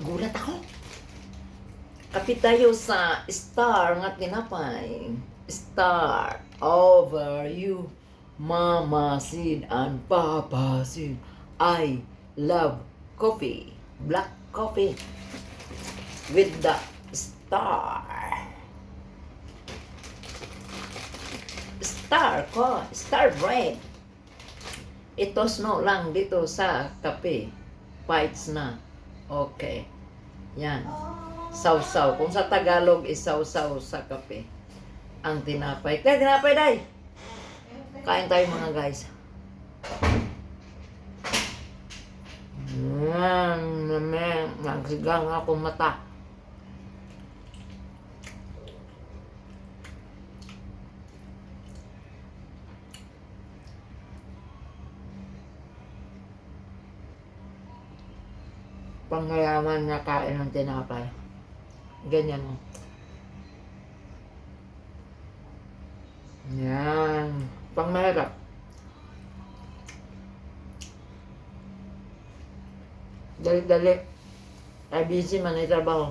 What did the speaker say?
Gulat ako. Kapit tayo sa star nga tinapay. Star over you, Mama Sid and Papa Sid. I love coffee. Black coffee with the star. Star ko, star bread. Ito snow lang dito sa kape. Fights na. Okay. Yan. Sausaw. Kung sa Tagalog, isaw-saw sa kape. Ang tinapay. Kaya tinapay, day! Kain tayo mga guys. Yan. Nagsigang akong mata. Pangyayaman na kain ng tinapay. Ganyan o. Yan. Pang mahirap. Dali-dali. Ay busy man ay trabaho.